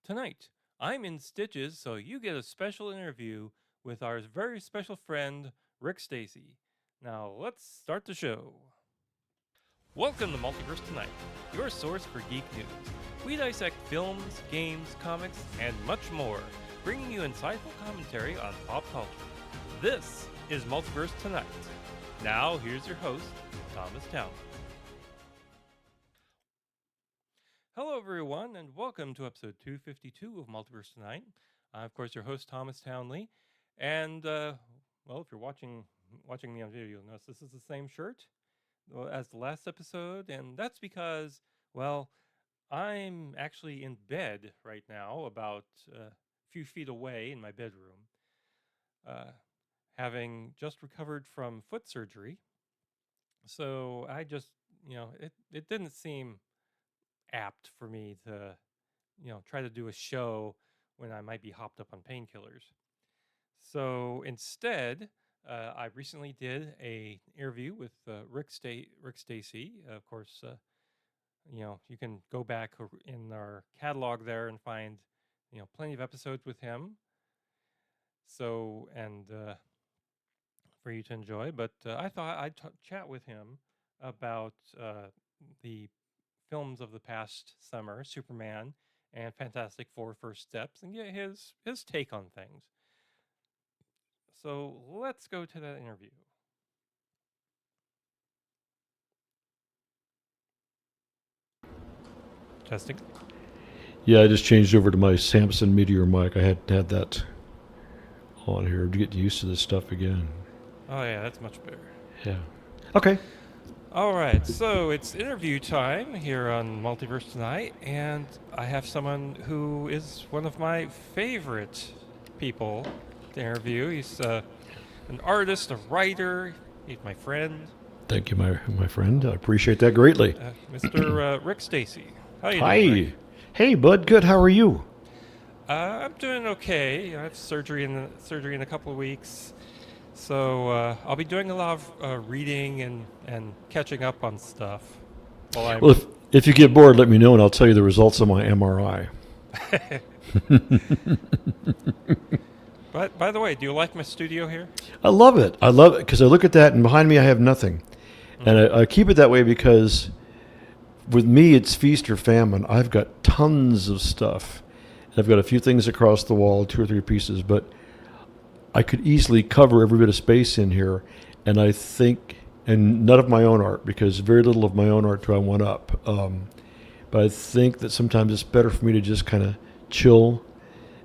Tonight, I'm in stitches, so you get a special interview with our very special friend, Rick Stacey. Now, let's start the show. Welcome to Multiverse Tonight, your source for geek news. We dissect films, games, comics, and much more, bringing you insightful commentary on pop culture. This is Multiverse Tonight. Now, here's your host, Thomas Townley. Hello, everyone, and welcome to episode 252 of Multiverse Tonight. Of course, your host, Thomas Townley. And, if you're watching me on video, you'll notice this is the same shirt as the last episode. And that's because, I'm actually in bed right now, about a few feet away in my bedroom, having just recovered from foot surgery. So I just, it didn't seem apt for me to, try to do a show when I might be hopped up on painkillers. So instead, I recently did a interview with Rick Stacey. Of course, you can go back in our catalog there and find, plenty of episodes with him. So, and for you to enjoy. But I thought I'd chat with him about the films of the past summer, Superman and Fantastic Four First Steps, and get his take on things. So let's go to that interview. Testing. Yeah, I just changed over to my Samson Meteor mic. I had had that on here to get used to this stuff again. Oh yeah, that's much better. Yeah. Okay. All right, so it's interview time here on Multiverse Tonight, and I have someone who is one of my favorite people to interview. He's an artist, a writer. He's my friend. Thank you, my friend. I appreciate that greatly. Mr. Rick Stacey. How you Hi. doing, Rick? Hey, bud. Good. How are you? I'm doing okay. I have surgery in a couple of weeks. So I'll be doing a lot of reading and catching up on stuff. Well, if you get bored, let me know, and I'll tell you the results of my MRI. But by the way, do you like my studio here? I love it. I love it because I look at that, and behind me I have nothing. Mm-hmm. And I keep it that way because with me it's feast or famine. I've got tons of stuff. I've got a few things across the wall, 2 or 3 pieces, but I could easily cover every bit of space in here, and I think, and none of my own art, because very little of my own art do I want up. But I think that sometimes it's better for me to just kind of chill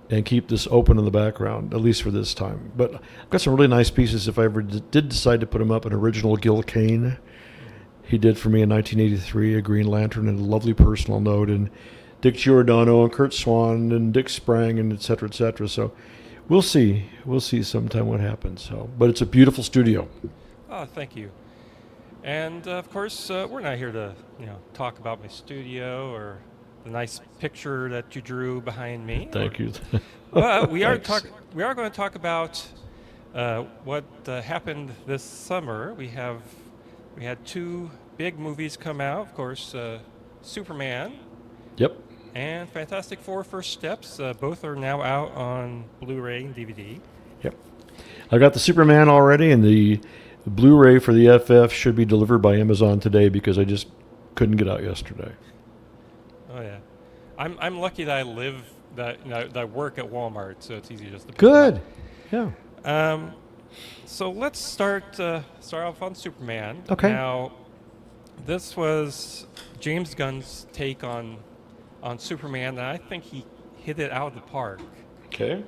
and keep this open in the background, at least for this time. But I've got some really nice pieces if I ever did decide to put them up. An original Gil Kane he did for me in 1983, a Green Lantern, and a lovely personal note, and Dick Giordano and Kurt Swan and Dick Sprang and et cetera, et cetera. So we'll see sometime what happens. So, but it's a beautiful studio. Oh, thank you. And of course, we're not here to talk about my studio or the nice picture that you drew behind me. Thank you. But we are going to talk about what happened this summer. We had 2 big movies come out. Of course, Superman. Yep. And Fantastic Four First Steps. Both are now out on Blu-ray and DVD. Yep. I got the Superman already, and the Blu-ray for the FF should be delivered by Amazon today because I just couldn't get out yesterday. Oh yeah, I'm lucky that that I work at Walmart, so it's easy just to. Good. Yeah. So let's start off on Superman. Okay. Now, this was James Gunn's take on Superman, and I think he hit it out of the park. Okay.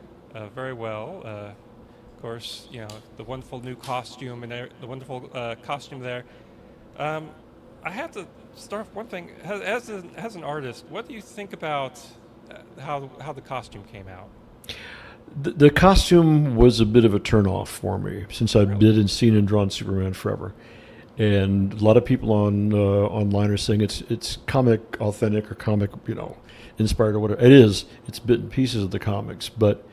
Very well. Of course, the wonderful new costume and the wonderful costume there. I have to start with one thing. As an artist, what do you think about how the costume came out? The costume was a bit of a turnoff for me since I've been and seen and drawn Superman forever, and a lot of people online are saying it's comic authentic or comic inspired or whatever. It is. It's bits and pieces of the comics, but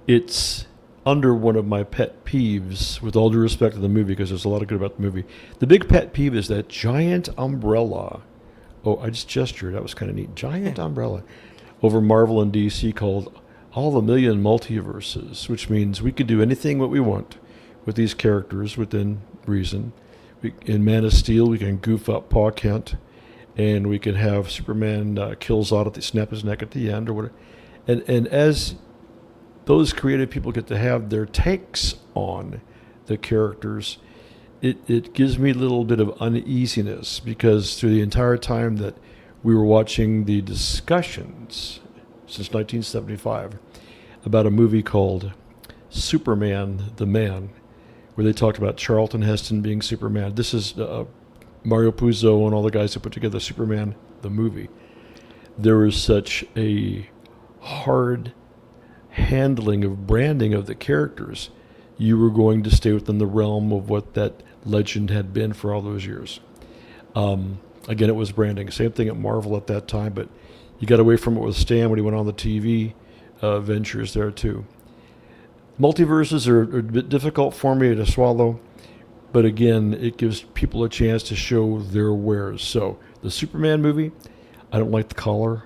it's under one of my pet peeves. With all due respect to the movie, because there's a lot of good about the movie, the big pet peeve is that giant umbrella. Oh, I just gestured. That was kind of neat. Giant umbrella over Marvel and DC called All the Million Multiverses, which means we could do anything what we want with these characters within reason. In Man of Steel, we can goof up Pa Kent, and we can have Superman kill Zod at the snap his neck at the end, or whatever. And as those creative people get to have their takes on the characters, it gives me a little bit of uneasiness, because through the entire time that we were watching the discussions since 1975 about a movie called Superman the Man, where they talked about Charlton Heston being Superman. This is Mario Puzo and all the guys who put together Superman the movie. There was such a hard handling of branding of the characters. You were going to stay within the realm of what that legend had been for all those years. Again, it was branding. Same thing at Marvel at that time, but you got away from it with Stan when he went on the TV ventures there too. Multiverses are a bit difficult for me to swallow, but again, it gives people a chance to show their wares. So the Superman movie, I don't like the collar.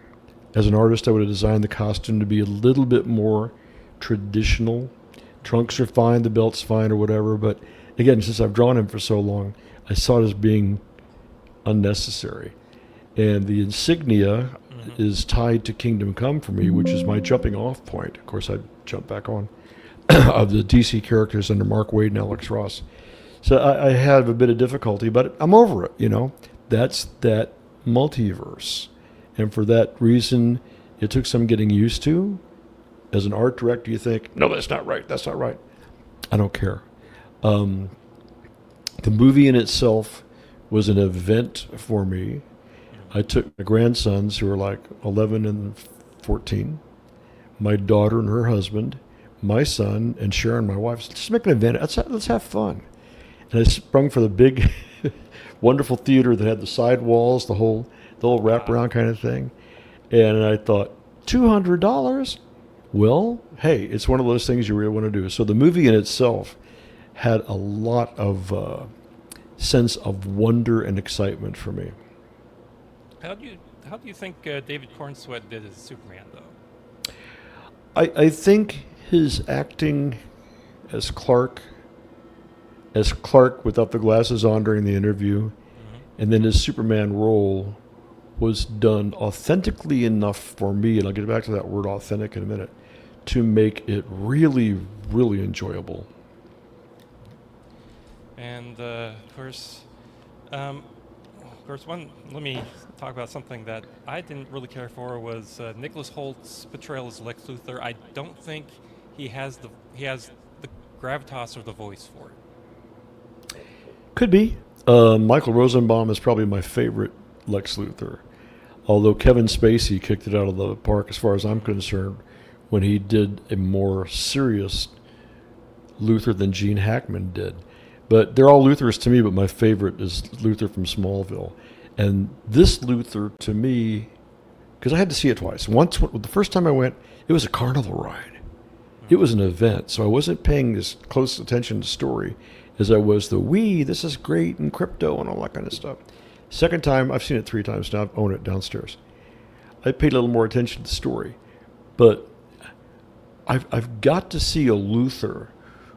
As an artist, I would have designed the costume to be a little bit more traditional. Trunks are fine, the belt's fine, or whatever, but again, since I've drawn him for so long, I saw it as being unnecessary. And the insignia is tied to Kingdom Come for me, which is my jumping off point. Of course, I jump back on of the DC characters under Mark Waid and Alex Ross. So I have a bit of difficulty, but I'm over it, you know. That's that multiverse. And for that reason, it took some getting used to. As an art director, you think, no, that's not right, that's not right. I don't care. The movie in itself was an event for me. I took my grandsons, who were like 11 and 14, my daughter and her husband, my son, and Sharon, my wife. Let's make an event. Let's have fun. And I sprung for the big, wonderful theater that had the side walls, the whole wraparound kind of thing. And I thought, $200? Well, hey, it's one of those things you really want to do. So the movie in itself had a lot of sense of wonder and excitement for me. How do you think David Corenswet did as Superman, though? I think his acting as Clark without the glasses on during the interview, and then his Superman role was done authentically enough for me, and I'll get back to that word authentic in a minute, to make it really, really enjoyable. And let me talk about something that I didn't really care for was Nicholas Holt's portrayal as Lex Luthor. I don't think he has the gravitas or the voice for it. Could be. Michael Rosenbaum is probably my favorite Lex Luthor, although Kevin Spacey kicked it out of the park as far as I'm concerned when he did a more serious Luthor than Gene Hackman did. But they're all Luthors to me, but my favorite is Luthor from Smallville. And this Luthor, to me, because I had to see it twice. Once, the first time I went, it was a carnival ride. It was an event, so I wasn't paying as close attention to story as I was this is great, and crypto and all that kind of stuff. Second time, I've seen it 3 times now, I own it downstairs. I paid a little more attention to the story. But I've got to see a Luthor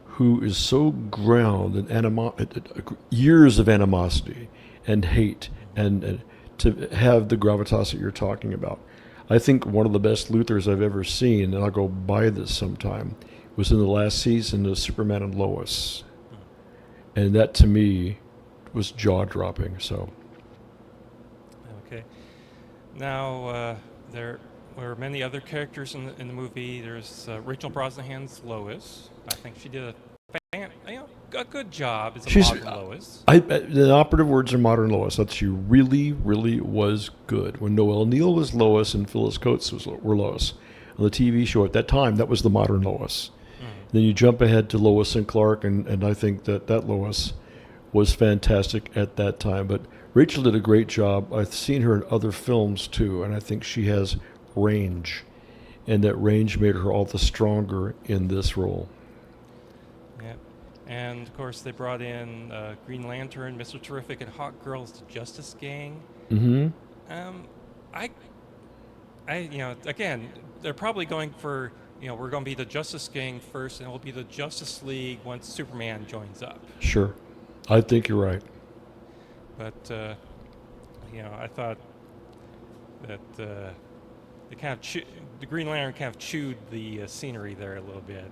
who is so ground in years of animosity and hate, and to have the gravitas that you're talking about. I think one of the best Luthors I've ever seen, and I'll go buy this sometime, was in the last season of Superman and Lois. And that, to me, was jaw-dropping. So. Okay. Now, there were many other characters in the movie. There's Rachel Brosnahan's Lois. I think she did a good job as a modern Lois. The operative words are modern Lois. That she really, really was good. When Noelle Neal was Lois and Phyllis Coates were Lois on the TV show at that time, that was the modern Lois. Then you jump ahead to Lois and Clark, and I think that Lois was fantastic at that time. But Rachel did a great job. I've seen her in other films too, and I think she has range, and that range made her all the stronger in this role. Yeah, and of course they brought in Green Lantern, Mr. Terrific, and Hawk Girl as the Justice Gang. Mm-hmm. again, they're probably going for, we're going to be the Justice Gang first, and it'll be the Justice League once Superman joins up. Sure. I think you're right. But I thought that they kind of the Green Lantern kind of chewed the scenery there a little bit.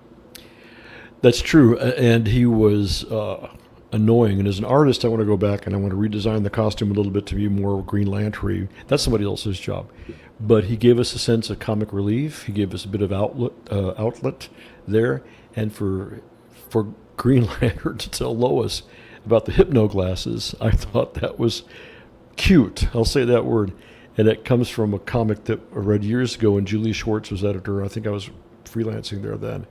That's true, and he was annoying. And as an artist, I want to go back and I want to redesign the costume a little bit to be more Green Lantern. That's somebody else's job. But he gave us a sense of comic relief. He gave us a bit of outlet there, and for Green Lantern to tell Lois about the hypno glasses, I thought that was cute. I'll say that word. And it comes from a comic that I read years ago when Julie Schwartz was editor. I think I was freelancing there then.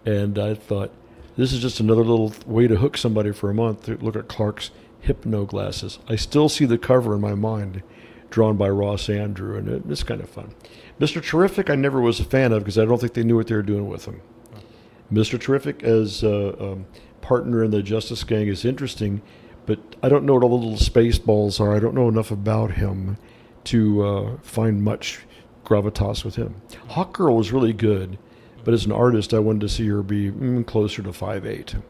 And I thought, this is just another little way to hook somebody for a month to look at Clark's hypno glasses. I still see the cover in my mind, drawn by Ross Andrew, and it's kind of fun. Mr. Terrific, I never was a fan of because I don't think they knew what they were doing with him. Mr. Terrific as a partner in the Justice Gang is interesting, but I don't know what all the little space balls are. I don't know enough about him to find much gravitas with him. Hawkgirl was really good, but as an artist, I wanted to see her be closer to 5'8",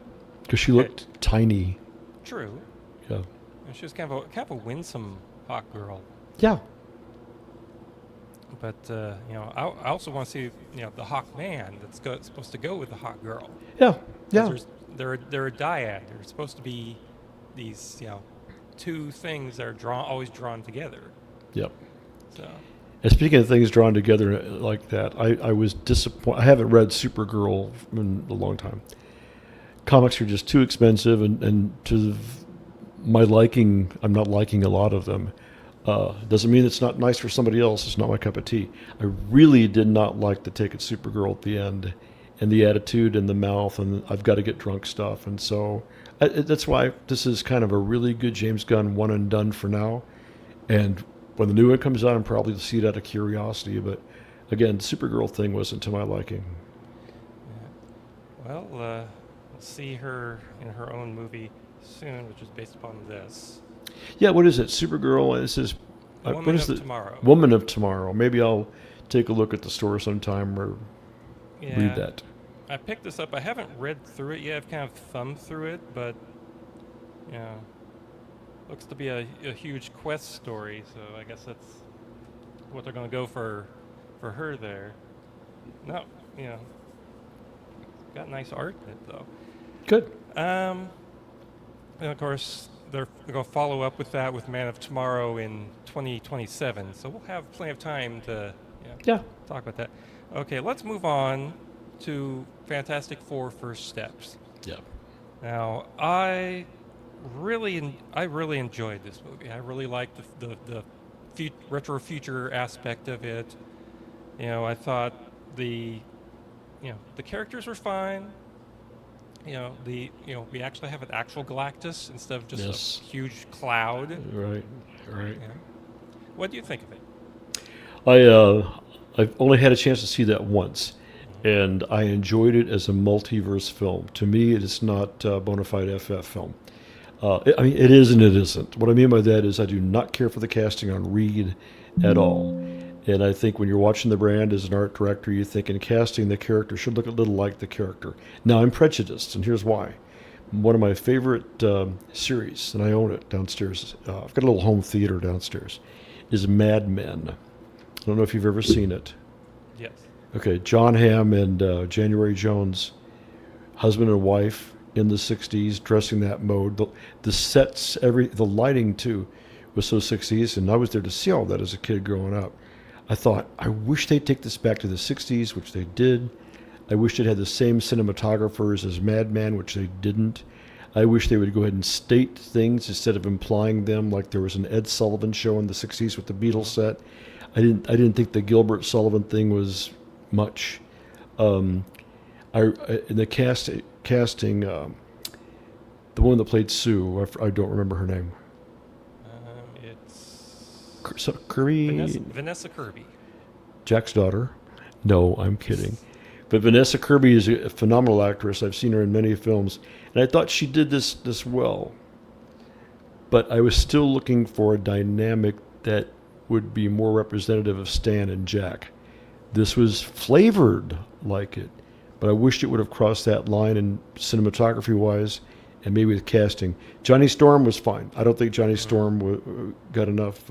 because she looked tiny. True. Yeah. And she was kind of a winsome hawk girl. Yeah. But I also want to see the Hawk Man that's supposed to go with the Hawk Girl. Yeah. Yeah. They're a dyad. They're supposed to be these two things that are always drawn together. Yep. So. And speaking of things drawn together like that, I was disappointed. I haven't read Supergirl in a long time. Comics are just too expensive, and to my liking, I'm not liking a lot of them. Doesn't mean it's not nice for somebody else. It's not my cup of tea. I really did not like the take at Supergirl at the end, and the attitude and the mouth, and I've got to get drunk stuff. And so that's why this is kind of a really good James Gunn one and done for now. And when the new one comes out, I'm probably see it out of curiosity. But again, the Supergirl thing wasn't to my liking. Yeah. Well, we'll see her in her own movie soon, which is based upon this. Yeah, what is it? Supergirl. This is Woman of Tomorrow. Woman of Tomorrow. Maybe I'll take a look at the store sometime or read that. I picked this up. I haven't read through it yet. I've kind of thumbed through it, but looks to be a huge quest story. So I guess that's what they're going to go for her there. No, got nice art in it though. Good. And of course, they're going to follow up with that with Man of Tomorrow in 2027. So we'll have plenty of time to talk about that. Okay, let's move on to Fantastic Four First Steps. Yeah. Now, I really enjoyed this movie. I really liked the retro future aspect of it. I thought the characters were fine. We actually have an actual Galactus instead of just a huge cloud. Right. What do you think of it? I've only had a chance to see that once, and I enjoyed it as a multiverse film. To me, it is not a bona fide FF film. It is and it isn't. What I mean by that is I do not care for the casting on Reed at all. And I think when you're watching the brand as an art director, you think in casting the character should look a little like the character. Now, I'm prejudiced, and here's why. One of my favorite series, and I own it downstairs, I've got a little home theater downstairs, is Mad Men. I don't know if you've ever seen it. Yes. Okay, John Hamm and January Jones, husband and wife in the 60s, dressing that mode. The sets, the lighting, too, was so 60s, and I was there to see all that as a kid growing up. I thought, I wish they'd take this back to the 60s, which they did. I wish it had the same cinematographers as Mad Men, which they didn't. I wish they would go ahead and state things instead of implying them, like there was an Ed Sullivan show in the 60s with the Beatles set. I didn't think the Gilbert Sullivan thing was much. In the casting, the woman that played Sue, I don't remember her name. Kirby? Vanessa Kirby. Jack's daughter. No, I'm kidding. But Vanessa Kirby is a phenomenal actress. I've seen her in many films. And I thought she did this well. But I was still looking for a dynamic that would be more representative of Stan and Jack. This was flavored like it, but I wished it would have crossed that line in cinematography-wise and maybe with casting. Johnny Storm was fine. I don't think Johnny Storm got enough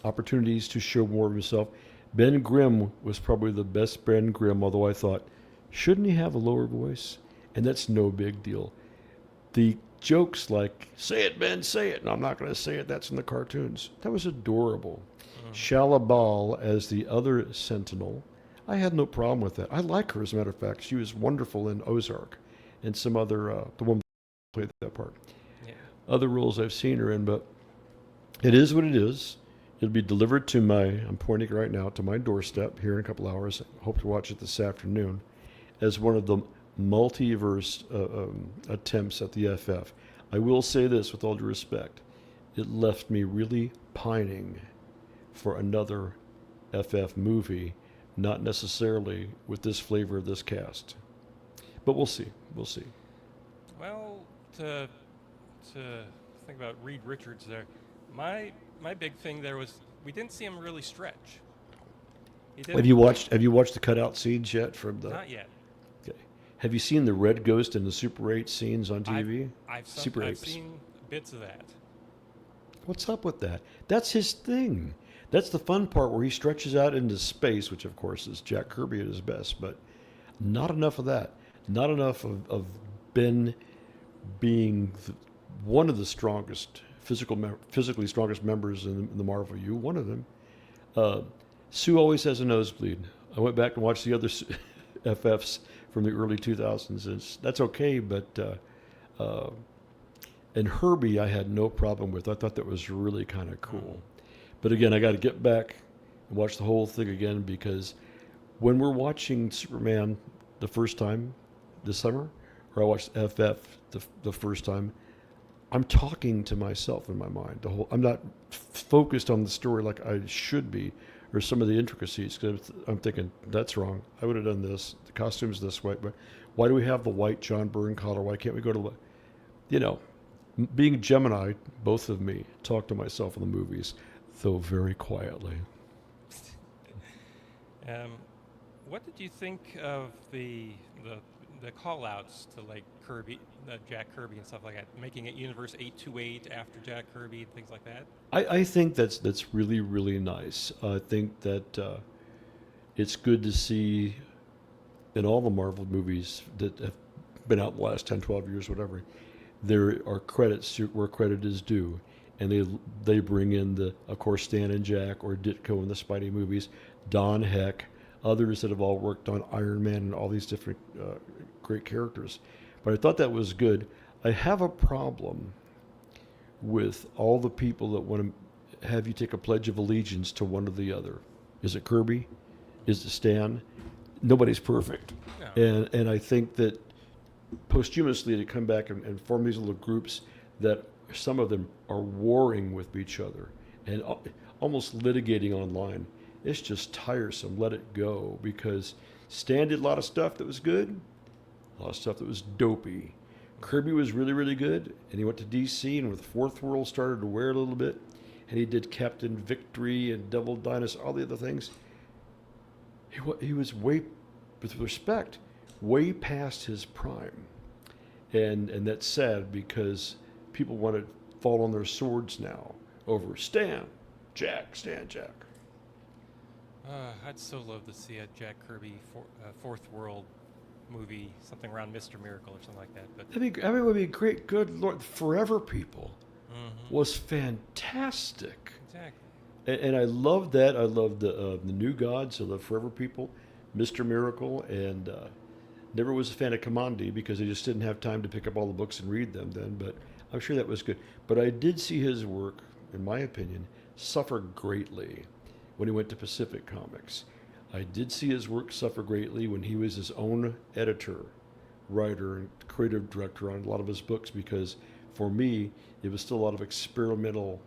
opportunities to show more of himself. Ben Grimm was probably the best Ben Grimm, although I thought, shouldn't he have a lower voice? And that's no big deal. The jokes like, say it, Ben, say it. And I'm not going to say it. That's in the cartoons. That was adorable. Shala Bal as the other Sentinel, I had no problem with that. I like her, as a matter of fact. She was wonderful in Ozark and some other, the woman who played that part. Yeah. Other roles I've seen her in, but it is what it is. It'll be delivered to I'm pointing right now, to my doorstep here in a couple hours. I hope to watch it this afternoon as one of the multiverse attempts at the FF. I will say this with all due respect. It left me really pining for another FF movie, not necessarily with this flavor of this cast. But we'll see. We'll see. Well, to think about Reed Richards there, my big thing there was we didn't see him really stretch. Have you watched the cutout scenes yet from the? Not yet. Okay. Have you seen the Red Ghost and the Super 8 scenes on TV? I've seen bits of that. What's up with that? That's his thing. That's the fun part where he stretches out into space, which of course is Jack Kirby at his best, but not enough of that. Not enough of Ben being one of the strongest, physically strongest members in the Marvel U, one of them. Sue always has a nosebleed. I went back and watched the other FFs from the early 2000s. And that's okay, but and Herbie I had no problem with. I thought that was really kind of cool. But again, I got to get back and watch the whole thing again, because when we're watching Superman the first time this summer, or I watched FF the first time, I'm talking to myself in my mind. I'm not focused on the story like I should be, or some of the intricacies, because I'm thinking, that's wrong. I would have done this. The costume's this way. But why do we have the white John Byrne collar? Why can't we go to, being Gemini, both of me, talk to myself in the movies, though very quietly. What did you think of the call-outs to like Kirby, Jack Kirby and stuff like that, making it Universe 828 after Jack Kirby and things like that? I think that's really, really nice. I think that it's good to see in all the Marvel movies that have been out the last 10, 12 years, whatever, there are credits where credit is due. And they bring in of course, Stan and Jack, or Ditko in the Spidey movies, Don Heck, others that have all worked on Iron Man and all these different great characters. But I thought that was good. I have a problem with all the people that want to have you take a pledge of allegiance to one or the other. Is it Kirby? Is it Stan? Nobody's perfect. No. And I think that posthumously to come back and form these little groups that some of them are warring with each other and almost litigating online, it's just tiresome. Let it go, because Stan did a lot of stuff that was good, a lot of stuff that was dopey. Kirby was really, really good, and he went to DC, and with Fourth World started to wear a little bit, and he did Captain Victory and Devil Dinosaur, all the other things. He was way, with respect, way past his prime. And that's sad, because people want to fall on their swords now over Stan, Jack. I'd so love to see a Jack Kirby Fourth World movie, something around Mr. Miracle or something like that. But it would be great. Good Lord, Forever People was fantastic. Exactly. And I loved that. I loved the New Gods. I love Forever People, Mr. Miracle, and never was a fan of Kamandi because I just didn't have time to pick up all the books and read them then. But I'm sure that was good. But I did see his work, in my opinion, suffer greatly when he went to Pacific Comics. I did see his work suffer greatly when he was his own editor, writer, and creative director on a lot of his books, because for me, it was still a lot of experimental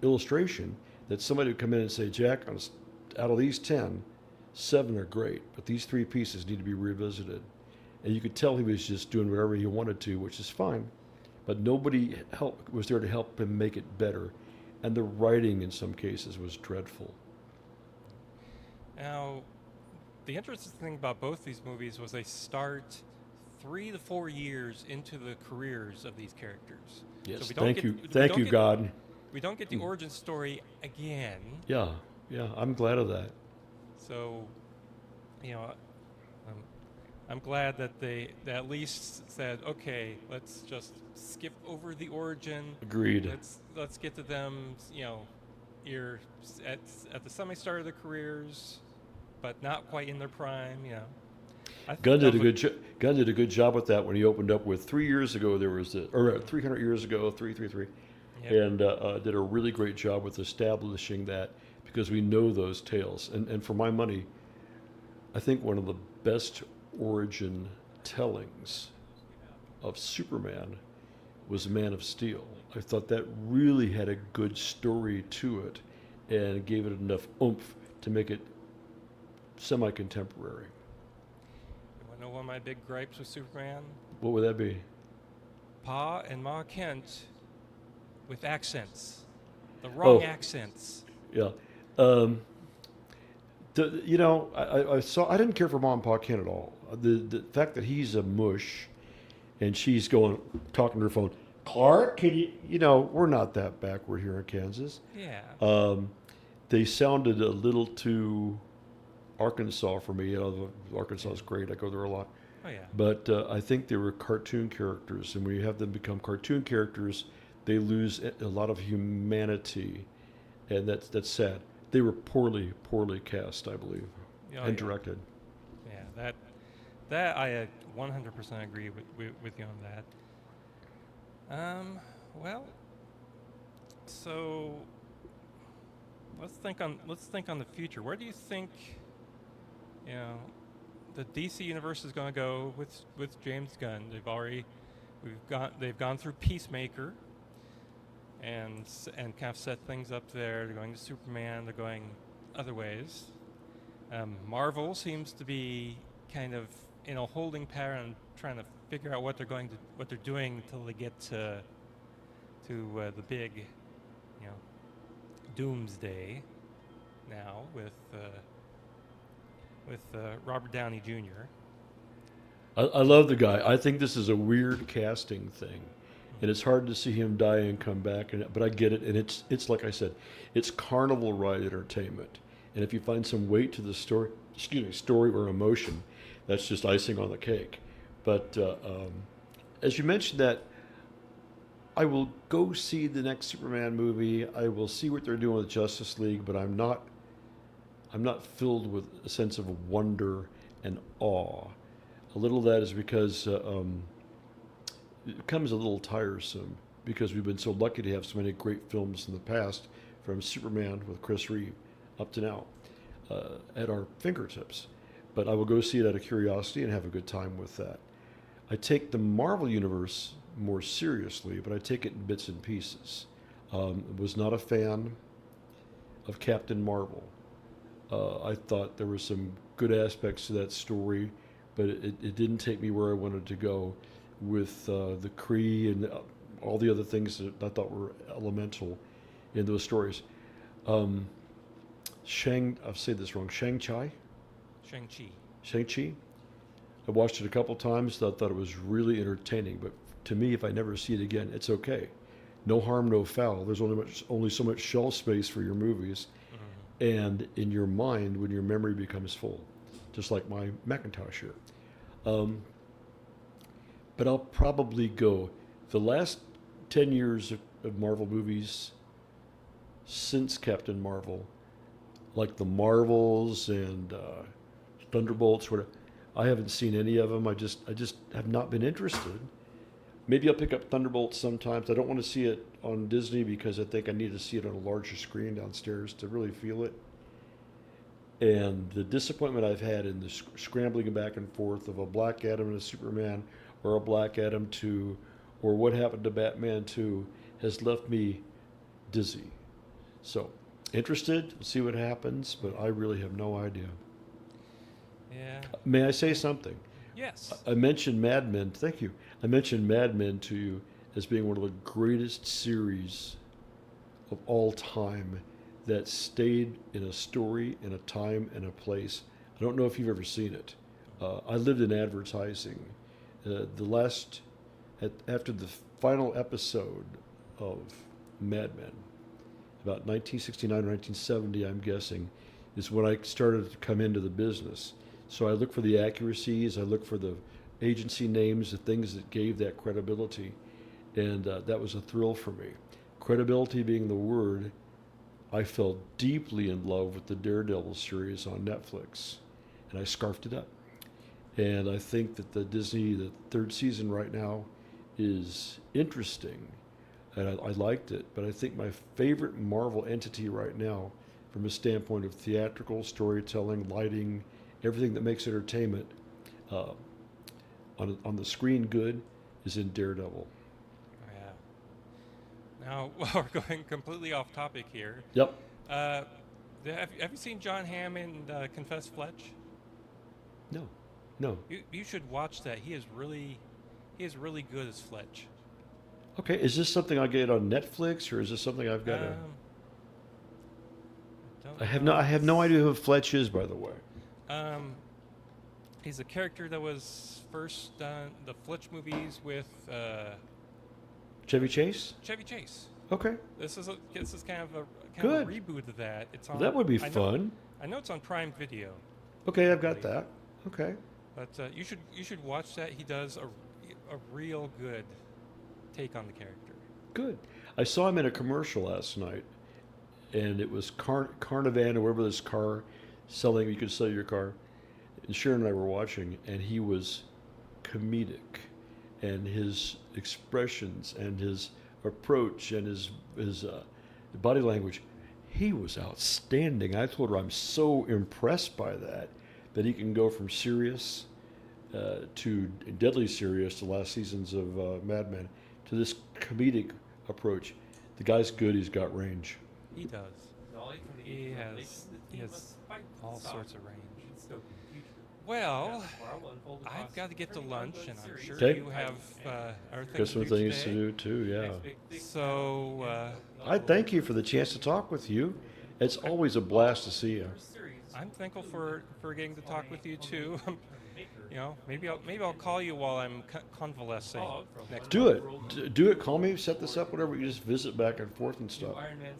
illustration that somebody would come in and say, Jack, out of these 10, 7 are great, but these 3 pieces need to be revisited. And you could tell he was just doing whatever he wanted to, which is fine. But nobody was there to help him make it better. and the writing in some cases was dreadful. Now, the interesting thing about both these movies was they start 3 to 4 years into the careers of these characters. Yes, So thank you, God. we don't get the origin story again. Yeah, yeah, I'm glad of that. So, you know, um, I'm glad that they at least said, okay, let's just skip over the origin. Agreed. Let's get to them, you know, here at the semi-start of their careers, but not quite in their prime. You know, Gunn did a good job with that when he opened up with 3 years ago. There was or 300 years ago, 333, Yep. and did a really great job with establishing that because we know those tales. And for my money, I think one of the best origin tellings of Superman was Man of Steel. I thought that really had a good story to it and gave it enough oomph to make it semi-contemporary. You want to know one of my big gripes with Superman? What would that be? Pa and Ma Kent with accents, the wrong Oh. accents. Yeah. I didn't care for Mom and Pa Kent at all. The fact that he's a mush and she's talking to her phone, Clark, can we're not that backward here in Kansas. Yeah. They sounded a little too Arkansas for me. Arkansas is great. I go there a lot. Oh yeah. But I think they were cartoon characters, and when you have them become cartoon characters, they lose a lot of humanity, and that's sad. They were poorly cast, I believe, Oh, and yeah. directed. Yeah. That I 100% agree with you on that. Well, so let's think on the future. Where do you think, you know, the DC universe is going to go with James Gunn? They've gone through Peacemaker and kind of set things up there. They're going to Superman. They're going other ways. Marvel seems to be kind of in a holding pattern, trying to figure out what they're doing until they get to the big, you know, Doomsday now with Robert Downey Jr. I love the guy. I think this is a weird casting thing, and it's hard to see him die and come back. But I get it, and it's like I said, it's carnival ride entertainment. And if you find some weight to the story or emotion, that's just icing on the cake. But as you mentioned that, I will go see the next Superman movie. I will see what they're doing with Justice League, but I'm not filled with a sense of wonder and awe. A little of that is because it becomes a little tiresome because we've been so lucky to have so many great films in the past, from Superman with Chris Reeve up to now, at our fingertips. But I will go see it out of curiosity and have a good time with that. I take the Marvel Universe more seriously, but I take it in bits and pieces. Was not a fan of Captain Marvel. I thought there were some good aspects to that story, but it didn't take me where I wanted to go with the Kree and all the other things that I thought were elemental in those stories. I've said this wrong, Shang-Chi. Shang-Chi. I watched it a couple times, thought it was really entertaining, but to me, if I never see it again, it's okay. No harm, no foul. There's only so much shelf space for your movies, and in your mind when your memory becomes full, just like my Macintosh here. But I'll probably go the last 10 years of Marvel movies since Captain Marvel, like the Marvels and Thunderbolts, whatever. I haven't seen any of them. I just have not been interested. Maybe I'll pick up Thunderbolts sometimes. I don't want to see it on Disney because I think I need to see it on a larger screen downstairs to really feel it. And the disappointment I've had in the scrambling back and forth of a Black Adam and a Superman, or a Black Adam 2, or what happened to Batman 2, has left me dizzy. So, interested, we'll see what happens, but I really have no idea. Yeah. May I say something? Yes. I mentioned Mad Men. Thank you. I mentioned Mad Men to you as being one of the greatest series of all time that stayed in a story, in a time, and a place. I don't know if you've ever seen it. I lived in advertising. The last, after the final episode of Mad Men, about 1969 or 1970, I'm guessing, is when I started to come into the business. So I look for the accuracies, I look for the agency names, the things that gave that credibility, and that was a thrill for me. Credibility being the word, I fell deeply in love with the Daredevil series on Netflix, and I scarfed it up. And I think that the third season right now is interesting, and I liked it. But I think my favorite Marvel entity right now, from a standpoint of theatrical storytelling, lighting, everything that makes entertainment uh, on the screen good, is in Daredevil. Yeah. Now, we're going completely off topic here. Yep. Uh, have you seen John Hamm in Confess Fletch? No. No. You should watch that. He is really good as Fletch. Okay. Is this something I get on Netflix, or is this something I've got to? I have no idea who Fletch is, by the way. He's a character that was first done the Fletch movies with Chevy Chase. Chevy Chase. Okay. This is kind of a Good. reboot of that. It's on. Well, that would be fun. I know it's on Prime Video. Okay, I've got that. Okay. But you should watch that. He does a real good take on the character. Good. I saw him in a commercial last night, and it was Carnivan or whatever this car selling. You could sell your car. And Sharon and I were watching, and he was comedic, and his expressions and his approach and his body language, he was outstanding. I told her I'm so impressed by that he can go from serious to deadly serious, the last seasons of Mad Men, to this comedic approach. The guy's good. He's got range. He does. He has all sorts of range. Well, I've got to get to lunch, and I'm sure you have other things Got some to do things to today. do too. Yeah. So I thank you for the chance to talk with you. It's always a blast to see you. I'm thankful for getting to talk with you too. Maybe I'll call you while I'm convalescing next Do month. it. Do it. Call me. Set this up. Whatever. You just visit back and forth and stuff.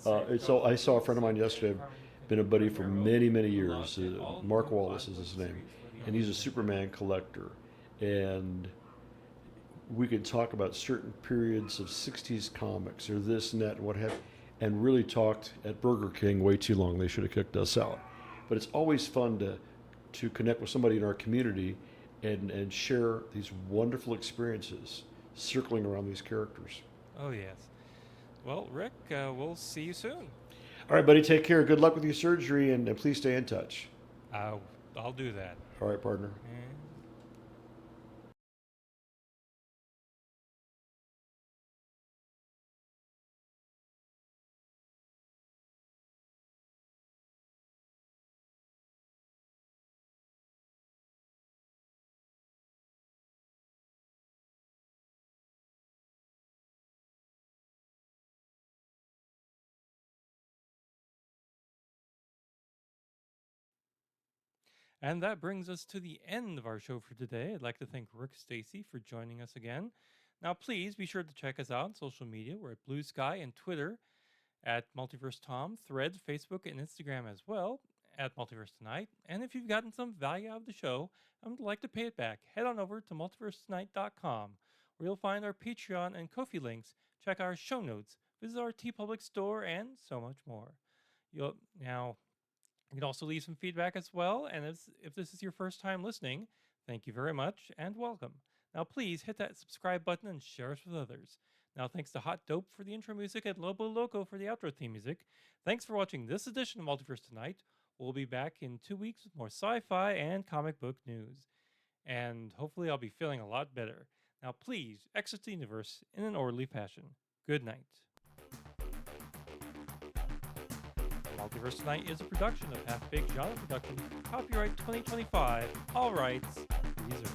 I saw a friend of mine yesterday. Been a buddy for many, many years. Mark Wallace is his name, and he's a Superman collector. And we could talk about certain periods of '60s comics or this and that and what have, and really talked at Burger King way too long. They should have kicked us out. But it's always fun to connect with somebody in our community and share these wonderful experiences circling around these characters. Oh yes. Well, Rick, we'll see you soon. All right, buddy, take care. Good luck with your surgery, and please stay in touch. I'll do that. All right, partner. And that brings us to the end of our show for today. I'd like to thank Rick Stacey for joining us again. Now, please be sure to check us out on social media. We're at Blue Sky and Twitter at Multiverse Tom, Threads, Facebook, and Instagram as well at Multiverse Tonight. And if you've gotten some value out of the show and would like to pay it back, head on over to multiversetonight.com, where you'll find our Patreon and Ko-fi links, check our show notes, visit our TeePublic store, and so much more. You can also leave some feedback as well, and if this is your first time listening, thank you very much and welcome. Now please hit that subscribe button and share us with others. Now thanks to Hot Dope for the intro music and Lobo Loco for the outro theme music. Thanks for watching this edition of Multiverse Tonight. We'll be back in 2 weeks with more sci-fi and comic book news. And hopefully I'll be feeling a lot better. Now please exit the universe in an orderly fashion. Good night. Multiverse Tonight is a production of Half Baked Genre Productions. Copyright 2025. All rights reserved.